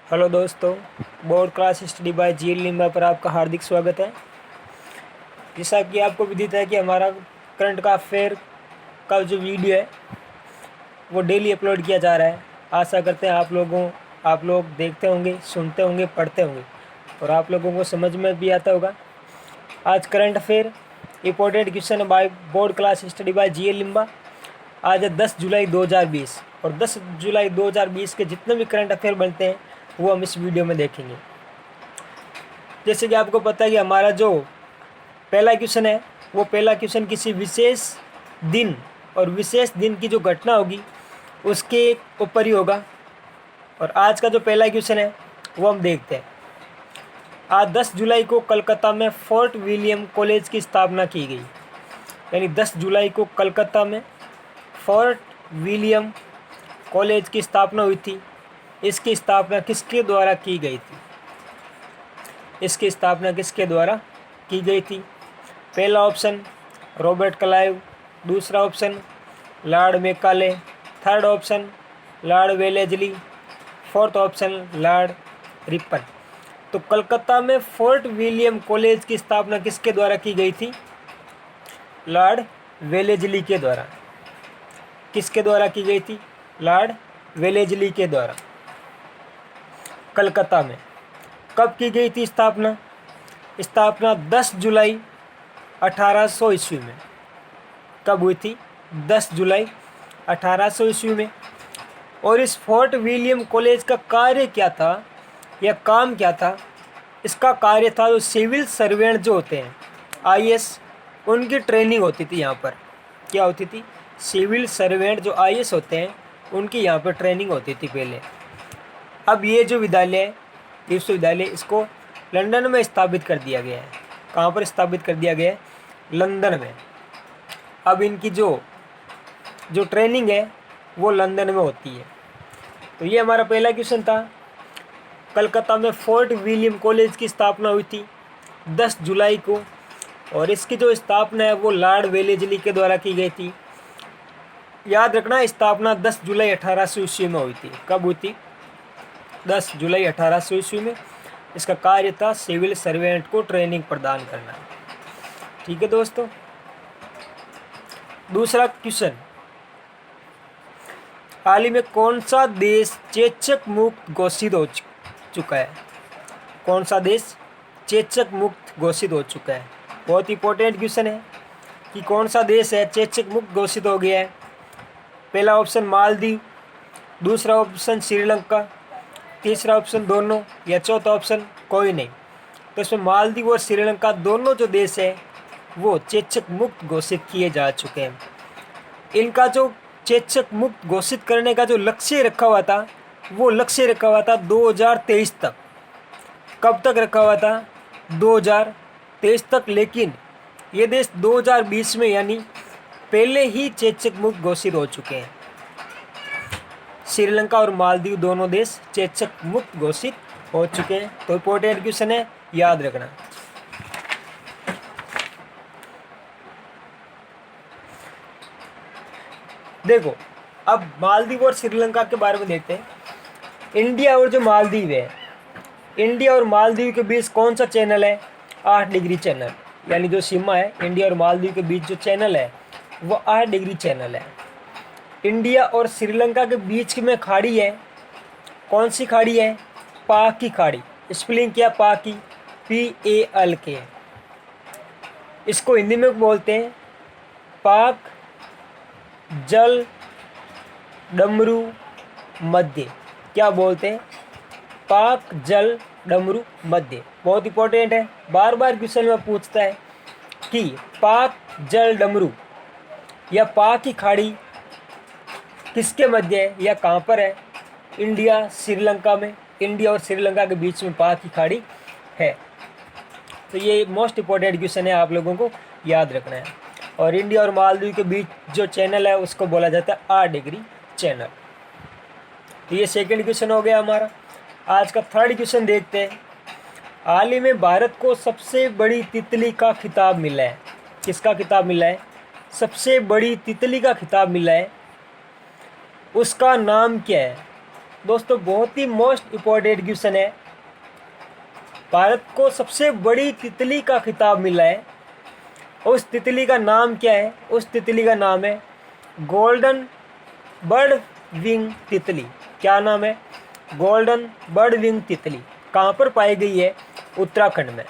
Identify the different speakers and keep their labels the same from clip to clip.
Speaker 1: Hello दोस्तों, board class study bye GL Limba पर आपका हार्दिक स्वागत है। जैसा कि आपको विदित है कि हमारा करंट का अफेयर का जो वीडियो है वो डेली अपलोड किया जा रहा है। आशा करते हैं आप लोग देखते होंगे, सुनते होंगे, पढ़ते होंगे और आप लोगों को समझ में भी आता होगा। आज current affair important question by board class study bye GL Limba. आज है 10 जुलाई 2020 और 10 जुलाई 2020 के जितने भी करंट अफेयर बनते हैं वो हम इस वीडियो में देखेंगे। जैसे कि आपको पता है कि हमारा जो पहला क्वेश्चन है वो पहला क्वेश्चन किसी विशेष दिन और विशेष दिन की जो घटना होगी उसके ऊपर ही होगा। और आज का जो पहला क्वेश्चन है वो हम देखते हैं। आज 10 जुलाई को कलकत्ता में फोर्ट विलियम कॉलेज की स्थापना की गई। यानी 10 जुलाई को कलकत्ता में फोर्ट विलियम कॉलेज की स्थापना हुई थी। इसकी स्थापना किसके द्वारा की गई थी? इसकी स्थापना किसके द्वारा की गई थी? पहला ऑप्शन रॉबर्ट क्लाइव, दूसरा option Lord Macaulay, third option Lord Wellesley, fourth option Lord Ripon. तो कलकत्ता में फोर्ट विलियम कॉलेज की स्थापना किसके द्वारा की गई थी? लॉर्ड वेलेस्ली के द्वारा। किसके द्वारा की गई थी? लॉर्ड वेलेस्ली के द्वारा। कलकत्ता में कब की गई थी स्थापना? स्थापना 10 जुलाई 1800 ईस्वी में। कब हुई थी? 10 जुलाई 1800 ईस्वी में। और इस फोर्ट विलियम कॉलेज का कार्य क्या था या काम क्या था? इसका कार्य था जो सिविल सर्वेंट जो होते हैं आईएएस, उनकी ट्रेनिंग होती थी यहाँ पर। क्या होती थी? सिविल सर्वेंट जो आईएएस होते हैं उनकी यहाँ पर ट्रेनिंग होती थी पहले। अब ये जो विद्यालय है, विश्वविद्यालय, इसको लंदन में स्थापित कर दिया गया है। कहाँ पर स्थापित कर दिया गया है? लंदन में। अब इनकी जो ट्रेनिंग है वो लंदन में होती है। तो ये हमारा पहला क्वेश्चन था। कलकत्ता में फोर्ट विलियम कॉलेज की स्थापना हुई थी 10 जुलाई को और इसकी जो स्थापना है वो लॉर्ड वेलेस्ली के द्वारा की गई थी। याद रखना, स्थापना 10 जुलाई 1800 ईस्वी में हुई थी। कब हुई थी? 10 जुलाई 1800 ईस्वी में। इसका कार्य था सिविल सर्वेंट को ट्रेनिंग प्रदान करना। ठीक है दोस्तों। दूसरा क्वेश्चन, हाल ही में कौन सा देश चेचक मुक्त घोषित हो चुका है? कौन सा देश चेचक मुक्त घोषित हो चुका है? बहुत इंपॉर्टेंट क्वेश्चन है कि कौन सा देश है चेचक मुक्त घोषित हो गया है। पहला ऑप्शन मालदीव, दूसरा ऑप्शन श्रीलंका, तीसरा ऑप्शन दोनों या चौथा ऑप्शन कोई नहीं। तो इसमें मालदीव और श्रीलंका दोनों जो देश है वो चेचक मुक्त घोषित किए जा चुके हैं। इनका जो चेचक मुक्त घोषित करने का जो लक्ष्य रखा हुआ था वो लक्ष्य रखा हुआ था 2023 तक। कब तक रखा हुआ था? 2023 तक। लेकिन ये देश 2020 में यानी पहले ही चेचक मुक्त घोषित हो चुके हैं। श्रीलंका और मालदीव दोनों देश चेचक मुक्त घोषित हो चुके हैं। तो इंपॉर्टेंट क्वेश्चन है, याद रखना। देखो, अब मालदीव और श्रीलंका के बारे में देखते हैं। इंडिया और जो मालदीव है, इंडिया और मालदीव के बीच कौन सा चैनल है? 8 डिग्री चैनल। यानी जो सीमा है इंडिया और मालदीव के बीच जो चैनल है वो 8 डिग्री चैनल है। इंडिया और श्रीलंका के बीच में खाड़ी है। कौन सी खाड़ी है? पाक की खाड़ी। स्पेलिंग क्या? पाक की, PALK। इसको हिंदी में बोलते हैं पाक जल डमरू मध्य। क्या बोलते हैं? पाक जल डमरू मध्य। बहुत इंपॉर्टेंट है, बार बार क्वेश्चन में पूछता है कि पाक जल डमरू या पाक की खाड़ी किसके मध्य है या कहाँ पर है? इंडिया श्रीलंका में। इंडिया और श्रीलंका के बीच में पाक की खाड़ी है। तो ये मोस्ट इंपॉर्टेंट क्वेश्चन है, आप लोगों को याद रखना है। और इंडिया और मालदीव के बीच जो चैनल है उसको बोला जाता है 8 डिग्री चैनल। तो ये सेकंड क्वेश्चन हो गया हमारा। आज का थर्ड क्वेश्चन देखते हैं। हाल ही में भारत को सबसे बड़ी तितली का खिताब मिला है। किसका खिताब मिला है? सबसे बड़ी तितली का खिताब मिला है। उसका नाम क्या है? दोस्तों बहुत ही मोस्ट इम्पोर्टेंट क्वेश्चन है। भारत को सबसे बड़ी तितली का खिताब मिला है। उस तितली का नाम क्या है? उस तितली का नाम है गोल्डन बर्ड विंग तितली। क्या नाम है? गोल्डन बर्ड विंग तितली। कहाँ पर पाई गई है? उत्तराखंड में।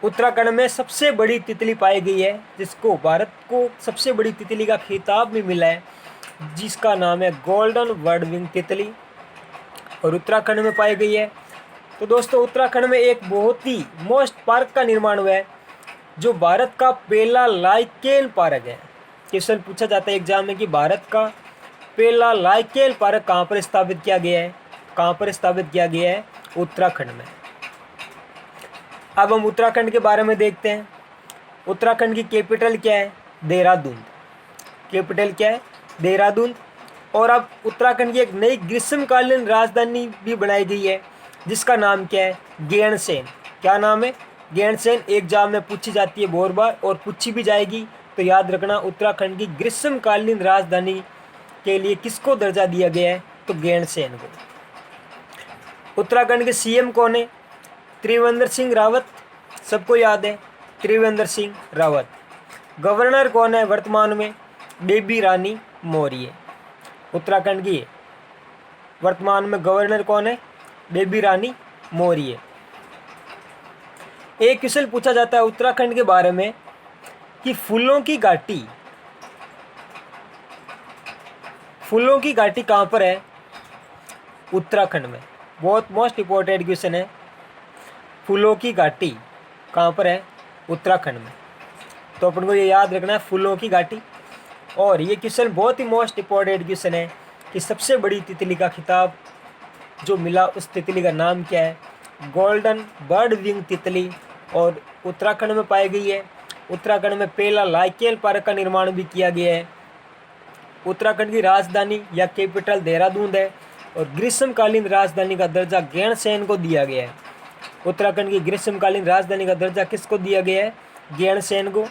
Speaker 1: उत्तराखंड में सबसे बड़ी तितली पाई गई है, जिसको भारत को सबसे बड़ी तितली का खिताब भी मिला है, जिसका नाम है गोल्डन बर्ड विंग तितली, और उत्तराखंड में पाई गई है। तो दोस्तों उत्तराखंड में एक बहुत ही मोस्ट पार्क का निर्माण हुआ है, जो भारत का पहला लाइकेन पार्क है। क्वेश्चन पूछा जाता है एग्जाम में कि भारत का पहला लाइकेन पार्क कहाँ पर स्थापित किया गया है? कहाँ पर स्थापित किया गया है? उत्तराखंड में। अब हम उत्तराखंड के बारे में देखते हैं। उत्तराखंड की कैपिटल क्या है? देहरादून। कैपिटल क्या है? देहरादून। और अब उत्तराखंड की एक नई ग्रीष्मकालीन राजधानी भी बनाई गई है, जिसका नाम क्या है? गैंडसेन। क्या नाम है? गैंडसेन। एग्जाम में पूछी जाती है बहुत बार और पूछी भी जाएगी, तो याद रखना उत्तराखंड की ग्रीष्मकालीन राजधानी के लिए किसको दर्जा दिया गया है? तो गैंडसेन को। उत्तराखंड के सीएम कौन है? त्रिवेंद्र सिंह रावत। सबको याद है त्रिवेंद्र सिंह रावत। गवर्नर कौन है वर्तमान में? बेबी रानी मौर्य। उत्तराखंड की वर्तमान में गवर्नर कौन है? बेबी रानी मौर्य। एक क्वेश्चन पूछा जाता है उत्तराखंड के बारे में कि फूलों की घाटी कहाँ पर है? उत्तराखंड में। बहुत मोस्ट इंपॉर्टेंट क्वेश्चन है। फूलों की घाटी कहाँ पर है? उत्तराखंड में। तो अपन को ये याद रखना है, फूलों की घाटी। और ये क्वेश्चन बहुत ही मोस्ट इंपॉर्टेंट क्वेश्चन है कि सबसे बड़ी तितली का खिताब जो मिला, उस तितली का नाम क्या है? गोल्डन बर्ड विंग तितली, और उत्तराखंड में पाई गई है। उत्तराखंड में पहला लाइकेन पार्क का निर्माण भी किया गया है। उत्तराखंड की राजधानी या कैपिटल देहरादून है, और ग्रीष्मकालीन राजधानी का दर्जा गैंडसेन को दिया गया है। उत्तराखंड की ग्रीष्मकालीन राजधानी का दर्जा किसको दिया गया है? गैंडसेन को।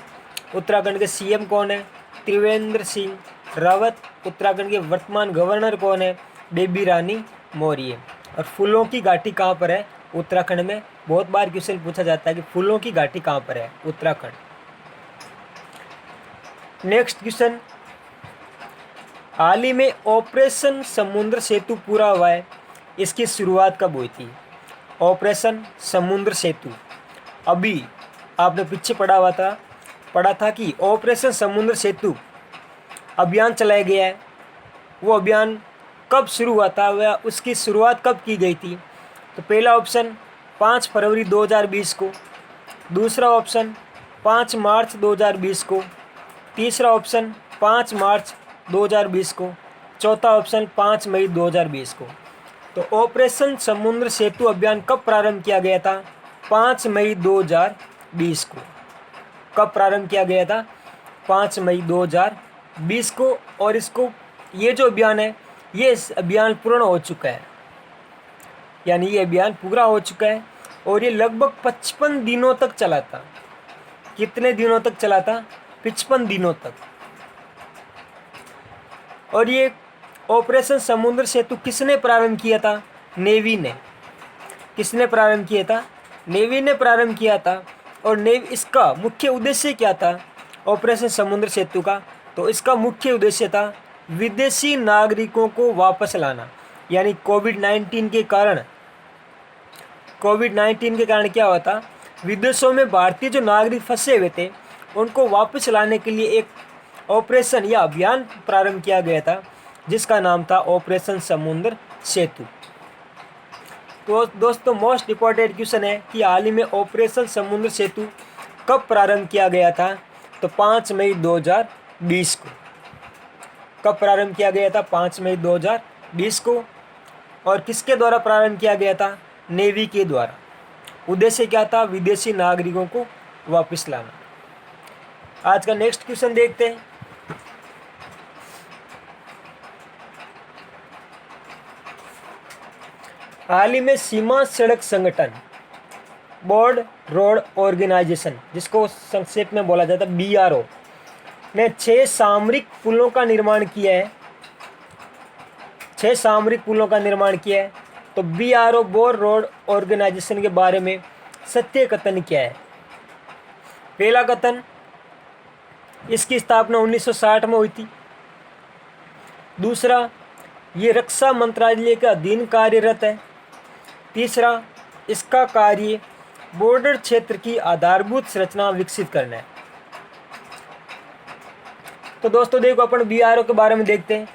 Speaker 1: उत्तराखंड के सीएम कौन है? त्रिवेंद्र सिंह रावत। उत्तराखंड के वर्तमान गवर्नर कौन है? बेबी रानी मौर्य। और फूलों की घाटी कहाँ पर है? उत्तराखंड में। बहुत बार क्वेश्चन पूछा जाता है कि फूलों की घाटी कहाँ पर है? उत्तराखंड। नेक्स्ट क्वेश्चन, हाल ही में ऑपरेशन समुद्र सेतु पूरा हुआ है, इसकी शुरुआत कब हुई थी? ऑपरेशन समुद्र सेतु अभी आपने पीछे पढ़ा था कि ऑपरेशन समुद्र सेतु अभियान चलाया गया है। वो अभियान कब शुरू हुआ था, वह उसकी शुरुआत कब की गई थी? तो पहला ऑप्शन 5 फरवरी 2020 को, दूसरा ऑप्शन 5 मार्च 2020 को, तीसरा ऑप्शन 5 मार्च 2020 को, चौथा ऑप्शन 5 मई 2020 को। तो ऑपरेशन समुद्र सेतु अभियान कब प्रारंभ किया गया था? 5 मई 2020 को। कब प्रारंभ किया गया था? 5 मई 2020 को। और इसको ये जो अभियान है, ये अभियान पूर्ण हो चुका है, यानी ये अभियान पूरा हो चुका है, और ये लगभग 55 दिनों तक चला था। कितने दिनों तक चला था? 55 दिनों तक। और ये ऑपरेशन समुद्र सेतु किसने प्रारंभ किया था? नेवी ने। किसने प्रारंभ किया था? नेवी ने प्रारंभ किया था। और नेवी, इसका मुख्य उद्देश्य क्या था ऑपरेशन समुद्र सेतु का? तो इसका मुख्य उद्देश्य था विदेशी नागरिकों को वापस लाना। यानी कोविड-19 के कारण क्या हुआ था? विदेशों में भारतीय जो नागरिक फंसे हुए थे, उनको वापस लाने के लिए एक ऑपरेशन या अभियान प्रारंभ किया गया था, जिसका नाम था ऑपरेशन समुद्र सेतु। तो दोस्तों मोस्ट इम्पॉर्टेंट क्वेश्चन है कि हाल ही में ऑपरेशन समुद्र सेतु कब प्रारंभ किया गया था? तो 5 मई 2020 को। कब प्रारंभ किया गया था? 5 मई 2020 को। और किसके द्वारा प्रारंभ किया गया था? नेवी के द्वारा। उद्देश्य क्या था? विदेशी नागरिकों को वापस लाना। आज का नेक्स्ट क्वेश्चन देखते हैं। हाल ही में सीमा सड़क संगठन, बोर्ड रोड ऑर्गेनाइजेशन, जिसको संक्षेप में बोला जाता है BRO, ने 6 सामरिक पुलों का निर्माण किया है। 6 सामरिक पुलों का निर्माण किया है। तो BRO बोर रोड ऑर्गेनाइजेशन के बारे में सत्य कथन क्या है? पहला कथन, इसकी स्थापना 1960 में हुई थी। दूसरा, ये रक्षा मंत्रालय के अधीन कार्यरत है। तीसरा, इसका कार्य बॉर्डर क्षेत्र की आधारभूत संरचना विकसित करना है। तो दोस्तों देखो, अपन BRO के बारे में देखते हैं।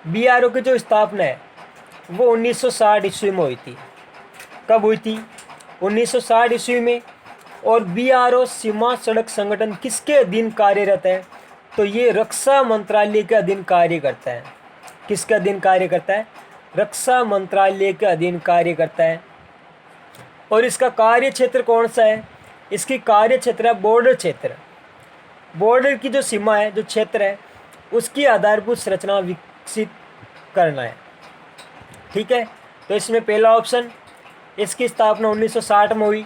Speaker 1: BRO की जो स्थापना है वो 1960 ईस्वी में हुई थी। कब हुई थी? 1960 ईस्वी में। और BRO सीमा सड़क संगठन किसके अधीन कार्यरत है? तो ये रक्षा मंत्रालय के अधीन कार्य करता है। किसके अधीन कार्य करता है? रक्षा मंत्रालय के अधीन कार्य करता है। और इसका कार्य क्षेत्र कौन सा है? इसकी कार्य क्षेत्र है बॉर्डर क्षेत्र। बॉर्डर की जो सीमा है, जो क्षेत्र है, उसकी आधारभूत संरचना विकसित करना है। ठीक है, तो इसमें पहला ऑप्शन, इसकी स्थापना 1960 में हुई,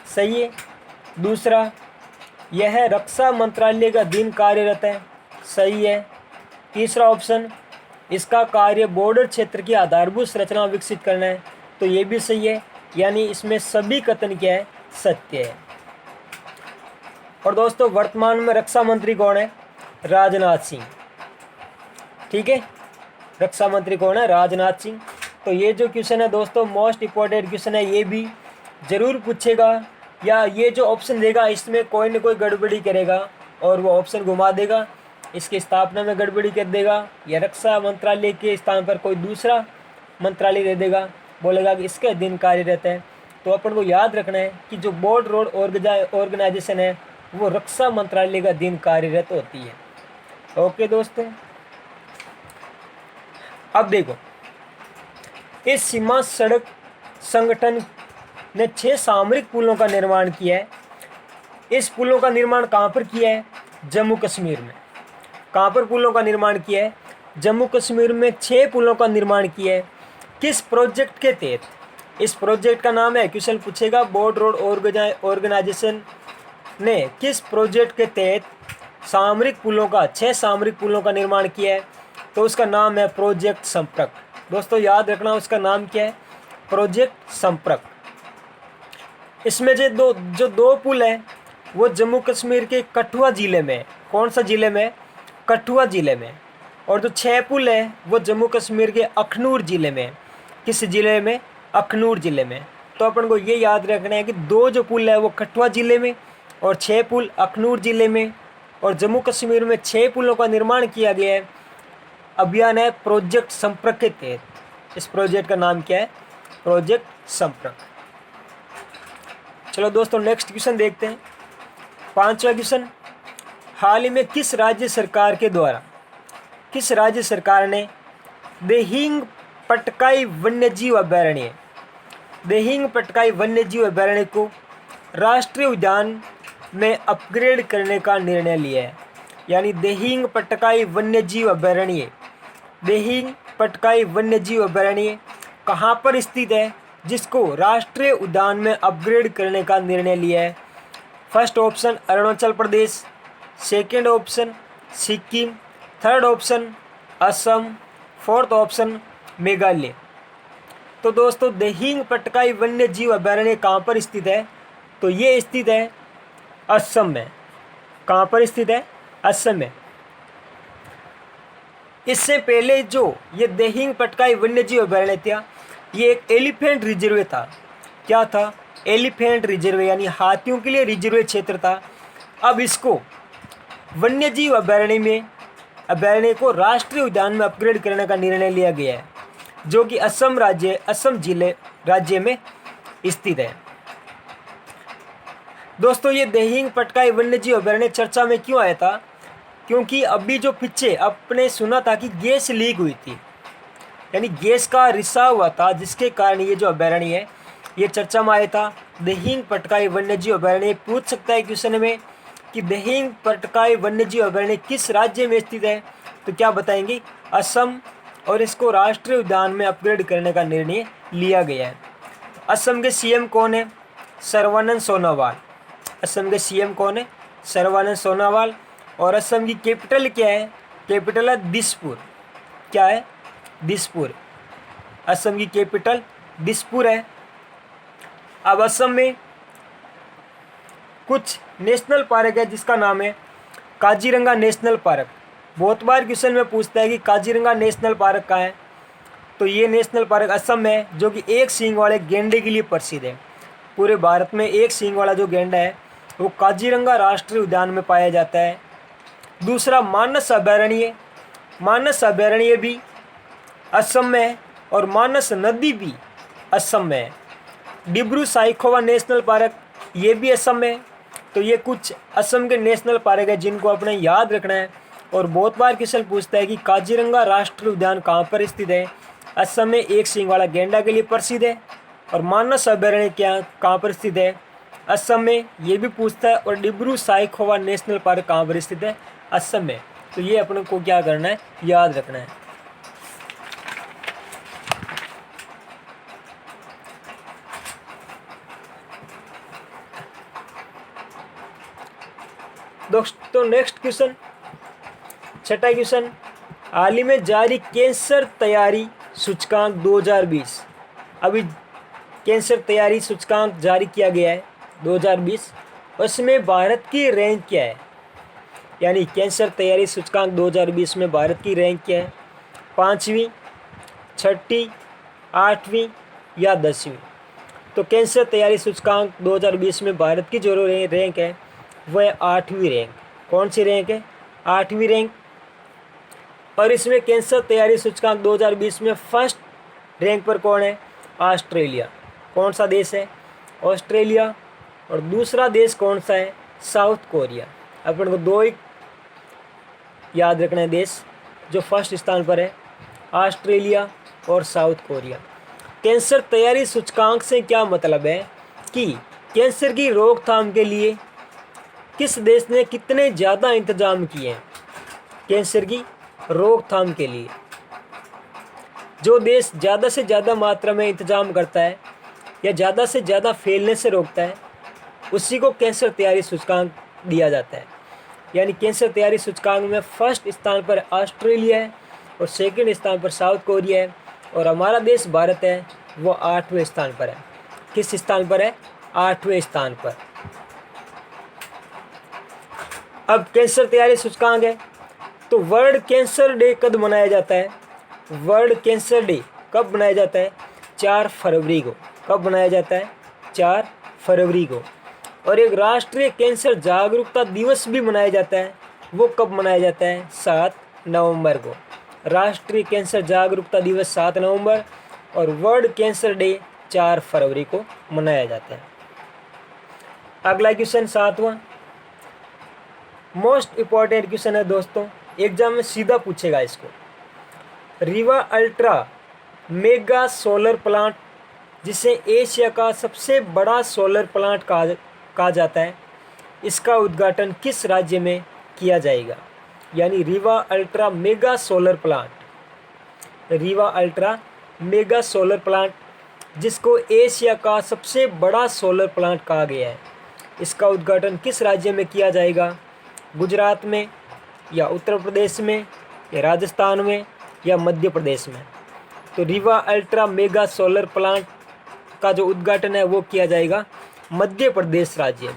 Speaker 1: सही है। दूसरा, यह रक्षा मंत्रालय के अधीन कार्यरत है, सही है। तीसरा ऑप्शन, इसका कार्य बॉर्डर क्षेत्र की आधारभूत संरचना विकसित करना है, तो ये भी सही है। यानी इसमें सभी कथन क्या है? सत्य है। और दोस्तों वर्तमान में रक्षा मंत्री कौन है? राजनाथ सिंह। ठीक है, रक्षा मंत्री कौन है? राजनाथ सिंह। तो ये जो क्वेश्चन है दोस्तों मोस्ट इम्पोर्टेंट क्वेश्चन है, ये भी ज़रूर पूछेगा, या ये जो ऑप्शन देगा इसमें कोई न कोई गड़बड़ी करेगा और वो ऑप्शन घुमा देगा, इसकी स्थापना में गड़बड़ी कर देगा, या रक्षा मंत्रालय के स्थान पर कोई दूसरा मंत्रालय दे देगा, बोलेगा कि इसके अधीन कार्यरत है। तो अपन को याद रखना है कि जो बोर्ड रोड ऑर्गेनाइजेशन है वो रक्षा मंत्रालय का अधीन कार्यरत होती है। ओके दोस्तों, अब देखो, इस सीमा सड़क संगठन ने 6 सामरिक पुलों का निर्माण किया है। इस पुलों का निर्माण कहाँ पर किया है? जम्मू कश्मीर में। कहाँ पर पुलों का निर्माण किया है? जम्मू कश्मीर में 6 पुलों का निर्माण किया है। किस प्रोजेक्ट के तहत? इस प्रोजेक्ट का नाम है, क्वेश्चन पूछेगा, बोर्ड रोड ऑर्गेनाइजेशन ने किस प्रोजेक्ट के तहत सामरिक पुलों का 6 सामरिक पुलों का निर्माण किया है? तो उसका नाम है प्रोजेक्ट संपर्क। दोस्तों याद रखना उसका नाम क्या है? प्रोजेक्ट संपर्क। इसमें जो दो पुल हैं वो जम्मू कश्मीर के कठुआ ज़िले में। कौन सा ज़िले में? कठुआ ज़िले में। और जो 6 पुल है वो जम्मू कश्मीर के अखनूर ज़िले में। किस ज़िले में? अखनूर ज़िले में। तो अपन को ये याद रखना है कि 2 जो पुल है वो कठुआ ज़िले में और 6 पुल अखनूर ज़िले में। और जम्मू कश्मीर में 6 पुलों का निर्माण किया गया है। अभियान है प्रोजेक्ट संपर्क के तहत। इस प्रोजेक्ट का नाम क्या है? प्रोजेक्ट संपर्क। चलो दोस्तों नेक्स्ट क्वेश्चन देखते हैं। 5वां क्वेश्चन, हाल ही में किस राज्य सरकार ने दिहिंग पटकाई वन्यजीव अभयारण्य को राष्ट्रीय उद्यान में अपग्रेड करने का निर्णय लिया है? यानी दिहिंग पटकाई वन्यजीव अभयारण्य कहाँ पर स्थित है जिसको राष्ट्रीय उद्यान में अपग्रेड करने का निर्णय लिया है? First option Arunachal Pradesh, second option Sikkim, third option Assam, fourth option Meghalaya. तो दोस्तों दिहिंग पटकाई वन्यजीव अभयारण्य कहाँ पर स्थित है? तो ये स्थित है असम में। कहाँ पर स्थित है? असम में। इससे पहले जो ये दिहिंग पटकाई वन्यजीव अभयारण्य था, ये एक एलिफेंट रिजर्व था। क्या था? एलिफेंट रिजर्व, यानी हाथियों के लिए रिजर्व क्षेत्र था। अब इसको वन्यजीव अभयारण्य को राष्ट्रीय उद्यान में अपग्रेड करने का निर्णय लिया गया है, जो कि असम राज्य में स्थित है। दोस्तों ये दिहिंग पटकाई वन्यजीव अभयारण्य चर्चा में क्यों आया था? क्योंकि अभी जो पीछे आपने सुना था कि गैस लीक हुई थी, यानी गैस का रिसाव हुआ था, जिसके कारण ये जो अभयारण्य है ये चर्चा में आया था। दिहिंग पटकाई वन्यजीव अभयारण्य पूछ सकता है क्वेश्चन में कि दिहिंग पटकाई वन्यजीव अभयारण्य किस राज्य में स्थित है? तो क्या बताएंगे? असम। और इसको राष्ट्रीय उद्यान में अपग्रेड करने का निर्णय लिया गया है। असम के सीएम कौन है? सर्बानंद सोनोवाल। असम के सीएम कौन है? सर्बानंद सोनोवाल। और असम की कैपिटल क्या है? कैपिटल है दिसपुर। क्या है? दिसपुर। असम की कैपिटल दिसपुर है। अब असम में कुछ नेशनल पार्क है जिसका नाम है काजीरंगा नेशनल पार्क। बहुत बार क्वेश्चन में पूछता है कि काजीरंगा नेशनल पार्क कहाँ है, तो ये नेशनल पार्क असम में है, जो कि एक सींग वाले गेंडे के लिए प्रसिद्ध है। पूरे भारत में एक सींग वाला जो गेंडा है वो काजीरंगा राष्ट्रीय उद्यान में पाया जाता है। दूसरा मानस अभयारण्य, मानस अभयारण्य भी असम में है और मानस नदी भी असम में है। डिब्रू साइखोवा नेशनल पार्क ये भी असम में है। तो ये कुछ असम के नेशनल पार्क है जिनको अपने याद रखना है। और बहुत बार क्वेश्चन पूछता है कि काजीरंगा राष्ट्रीय उद्यान कहाँ पर स्थित है। असम में एक सींग वाला गेंडा के लिए प्रसिद्ध है। और मानस अभयारण्य कहाँ पर स्थित है, असम में, ये भी पूछता है। और डिब्रू साइखोवा नेशनल पार्क कहाँ पर स्थित है, असम में। तो ये अपने को क्या करना है, याद रखना है। दोस्तों नेक्स्ट क्वेश्चन, छठा क्वेश्चन, हाल ही में जारी कैंसर तैयारी सूचकांक 2020। अभी कैंसर तैयारी सूचकांक जारी किया गया है 2020। उसमें भारत की रैंक क्या है, यानी कैंसर तैयारी सूचकांक 2020 में भारत की रैंक क्या है, 5वीं, 6ठी, 8वीं या 10वीं। तो कैंसर तैयारी सूचकांक 2020 में भारत की जो रैंक है वह 8वीं रैंक। कौन सी रैंक है, 8वीं रैंक। और इसमें कैंसर तैयारी सूचकांक 2020 में फर्स्ट रैंक पर कौन है, ऑस्ट्रेलिया। कौन सा देश है, ऑस्ट्रेलिया। और दूसरा देश कौन सा है, साउथ कोरिया। अपन को दो ही याद रखना है देश जो फर्स्ट स्थान पर है, ऑस्ट्रेलिया और साउथ कोरिया। कैंसर तैयारी सूचकांक से क्या मतलब है कि कैंसर की रोकथाम के लिए किस देश ने कितने ज़्यादा इंतजाम किए हैं। कैंसर की रोकथाम के लिए जो देश ज़्यादा से ज़्यादा मात्रा में इंतजाम करता है या ज़्यादा से ज़्यादा फैलने से रोकता है, उसी को कैंसर तैयारी सूचकांक दिया जाता है। यानी कैंसर तैयारी सूचकांक में फर्स्ट स्थान पर ऑस्ट्रेलिया है और सेकंड स्थान पर साउथ कोरिया है। और हमारा देश भारत है वो 8वें स्थान पर है। किस स्थान पर है, 8वें स्थान पर। अब कैंसर तैयारी सूचकांक है तो वर्ल्ड कैंसर डे कब मनाया जाता है, वर्ल्ड कैंसर डे कब मनाया जाता है, 4 फरवरी को। कब मनाया जाता है, 4 फरवरी को। और एक राष्ट्रीय कैंसर जागरूकता दिवस भी मनाया जाता है, वो कब मनाया जाता है, 7 नवंबर को। राष्ट्रीय कैंसर जागरूकता दिवस 7 नवंबर और वर्ल्ड कैंसर डे 4 फरवरी को मनाया जाता है। अगला क्वेश्चन 7वां, मोस्ट इम्पॉर्टेंट क्वेश्चन है दोस्तों, एग्जाम में सीधा पूछेगा इसको। Rewa ultra mega solar plant, जिसे एशिया का सबसे बड़ा सोलर प्लांट कहा जाता है, इसका उद्घाटन किस राज्य में किया जाएगा। यानी Rewa ultra mega solar plant, Rewa ultra mega solar plant जिसको एशिया का सबसे बड़ा सोलर प्लांट कहा गया है, इसका उद्घाटन किस राज्य में किया जाएगा, गुजरात में या उत्तर प्रदेश में या राजस्थान में या मध्य प्रदेश में। तो Rewa ultra mega solar plant का जो उद्घाटन है वो किया जाएगा मध्य प्रदेश राज्य में।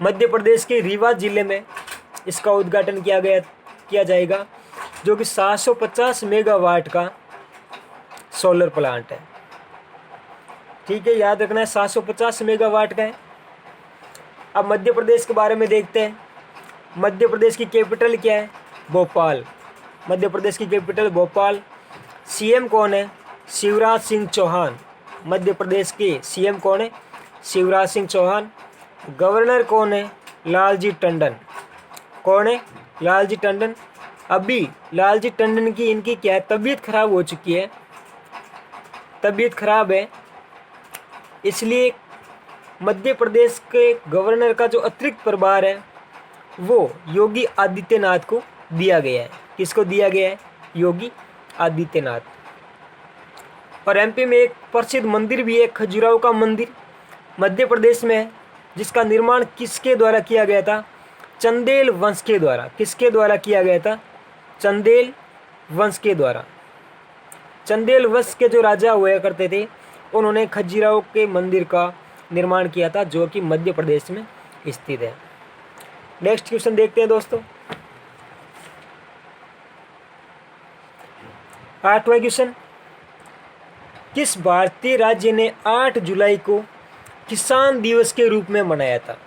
Speaker 1: मध्य प्रदेश के रीवा जिले में इसका उद्घाटन किया जाएगा, जो कि 750 मेगावाट का सोलर प्लांट है। ठीक है, याद रखना है 750 मेगावाट का है। अब मध्य प्रदेश के बारे में देखते हैं। मध्य प्रदेश की कैपिटल क्या है, भोपाल। मध्य प्रदेश की कैपिटल भोपाल। सीएम कौन है, शिवराज सिंह चौहान। मध्य प्रदेश के सीएम कौन है, शिवराज सिंह चौहान। गवर्नर कौन है, लालजी टंडन। कौन है, लालजी टंडन। अभी लालजी टंडन की इनकी क्या है, तबीयत खराब हो चुकी है, तबीयत खराब है, इसलिए मध्य प्रदेश के गवर्नर का जो अतिरिक्त प्रभार है वो योगी आदित्यनाथ को दिया गया है। किसको दिया गया है, योगी आदित्यनाथ। और एमपी में एक प्रसिद्ध मंदिर भी है, खजुराहो का मंदिर, मध्य प्रदेश में है, जिसका निर्माण किसके द्वारा किया गया था, चंदेल वंश के द्वारा। किसके द्वारा किया गया था, चंदेल वंश के द्वारा। चंदेल वंश के जो राजा हुआ करते थे उन्होंने खजुराहो के मंदिर का निर्माण किया था, जो कि मध्य प्रदेश में स्थित है। नेक्स्ट क्वेश्चन देखते हैं दोस्तों। 8वां क्वेश्चन, किस भारतीय राज्य ने 8 जुलाई को किसान दिवस के रूप में मनाया था?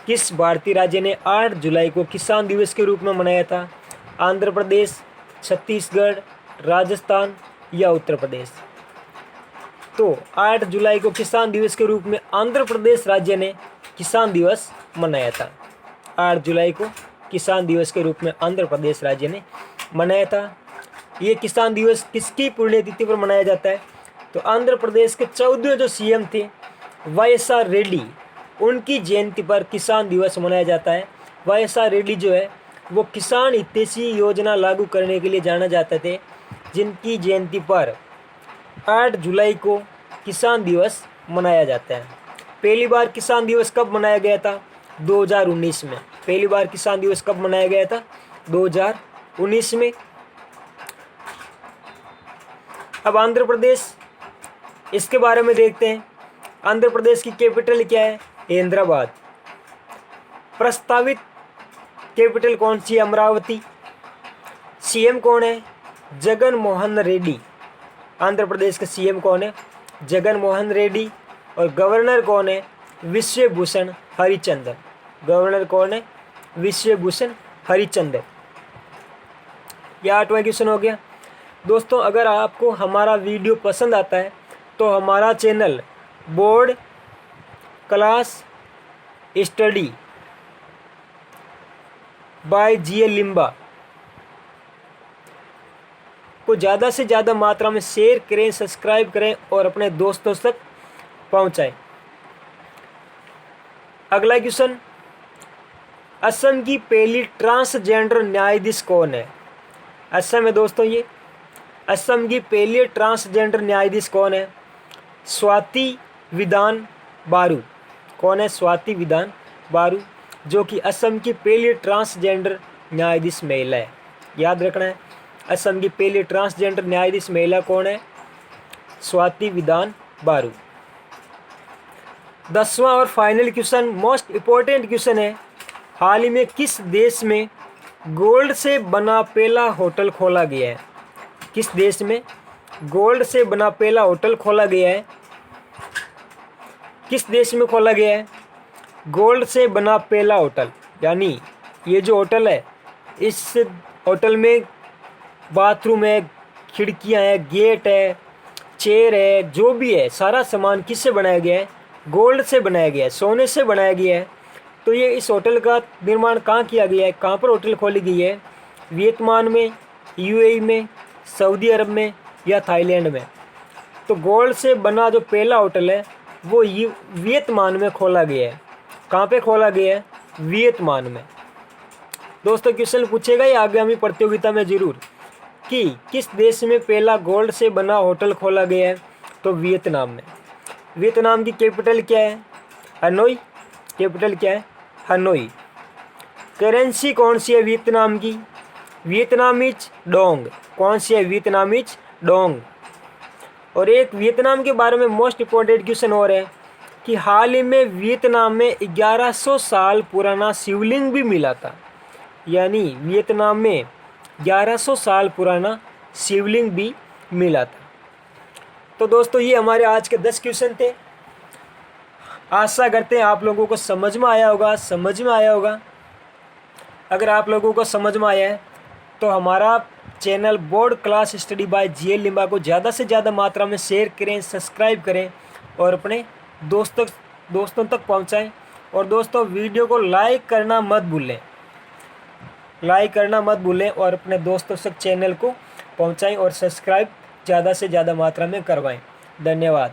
Speaker 1: किस भारतीय राज्य ने 8 जुलाई को किसान दिवस के रूप में मनाया था? आंध्र प्रदेश, छत्तीसगढ़, राजस्थान या उत्तर प्रदेश? तो 8 जुलाई को किसान दिवस के रूप में आंध्र प्रदेश राज्य ने किसान दिवस मनाया था। 8 जुलाई को किसान दिवस के रूप में आंध्र प्रदेश राज्य ने मनाया था। ये किसान दिवस किसकी पुण्यतिथि पर मनाया जाता है? तो आंध्र प्रदेश के 14वें जो सीएम थे वाईएसआर रेड्डी, उनकी जयंती पर किसान दिवस मनाया जाता है। वाईएसआर रेड्डी जो है वो किसान हितैषी योजना लागू करने के लिए जाना जाते थे, जिनकी जयंती पर 8 जुलाई को किसान दिवस मनाया जाता है। पहली बार किसान दिवस कब मनाया गया था? 2019 में। पहली बार किसान दिवस कब मनाया गया था? 2019 में। अब आंध्र प्रदेश, इसके बारे में देखते हैं। आंध्र प्रदेश की कैपिटल क्या है? हैदराबाद। प्रस्तावित कैपिटल कौन सी है? अमरावती। सीएम कौन है? जगन मोहन रेड्डी। आंध्र प्रदेश का सीएम कौन है? जगन मोहन रेड्डी। और गवर्नर कौन है? विश्वभूषण हरिचंदन। गवर्नर कौन है? विश्वभूषण हरिचंदन। यह 8वां क्वेश्चन हो गया। दोस्तों, अगर आपको हमारा वीडियो पसंद आता है तो हमारा channel board class study bye GL Limba को ज़्यादा से ज़्यादा मात्रा में शेयर करें, सब्सक्राइब करें और अपने दोस्तों तक पहुंचाएं। अगला क्वेश्चन, असम की पहली ट्रांसजेंडर न्यायाधीश कौन है? असम है दोस्तों ये। असम की पहली ट्रांसजेंडर न्यायाधीश कौन है? स्वाति विधान बारू। कौन है? स्वाति विधान बारू, जो कि असम की पहली ट्रांसजेंडर न्यायाधीश महिला है। याद रखना है, असम की पहली ट्रांसजेंडर न्यायाधीश महिला कौन है? स्वाति विधान बारू। 10वां और final question, most important question है। हाल ही में किस देश में गोल्ड से बना पहला होटल खोला गया है? किस देश में गोल्ड से बना पहला होटल खोला गया है? किस देश में खोला गया है गोल्ड से बना पहला होटल? यानी ये जो होटल है, इस होटल में बाथरूम है, खिड़कियां हैं, गेट है, चेयर है, जो भी है सारा सामान किससे बनाया गया है? गोल्ड से बनाया गया है, सोने से बनाया गया है। तो ये इस होटल का निर्माण कहाँ किया गया है? कहाँ पर होटल खोली गई है? वियतनाम में, यूएई में, सऊदी अरब में या थाईलैंड में? तो गोल्ड से बना जो पहला होटल है वो वियतनाम में खोला गया है। कहाँ पे खोला गया है? वियतनाम में। दोस्तों, क्वेश्चन पूछेगा ये आगामी प्रतियोगिता में जरूर कि किस देश में पहला गोल्ड से बना होटल खोला गया है? तो वियतनाम में। वियतनाम की कैपिटल क्या है? हनोई। कैपिटल क्या है? हनोई। करेंसी कौन सी है वियतनाम की? Vietnamese Dong. कौन सी है? Vietnamese Dong. और एक वियतनाम के बारे में मोस्ट इम्पोर्टेंट क्वेश्चन और है कि हाल ही में वियतनाम में 1100 साल पुराना शिवलिंग भी मिला था। यानी वियतनाम में 1100 साल पुराना शिवलिंग भी मिला था। तो दोस्तों, ये हमारे आज के 10 क्वेश्चन थे। आशा करते हैं आप लोगों को समझ में आया होगा। अगर आप लोगों को समझ में आया है तो हमारा channel board class study bye GL Limba को ज़्यादा से ज़्यादा मात्रा में शेयर करें, सब्सक्राइब करें और अपने दोस्तों तक पहुंचाएं। और दोस्तों, वीडियो को लाइक करना मत भूलें और अपने दोस्तों तक चैनल को पहुंचाएं और सब्सक्राइब ज़्यादा से ज़्यादा मात्रा में करवाएं। धन्यवाद।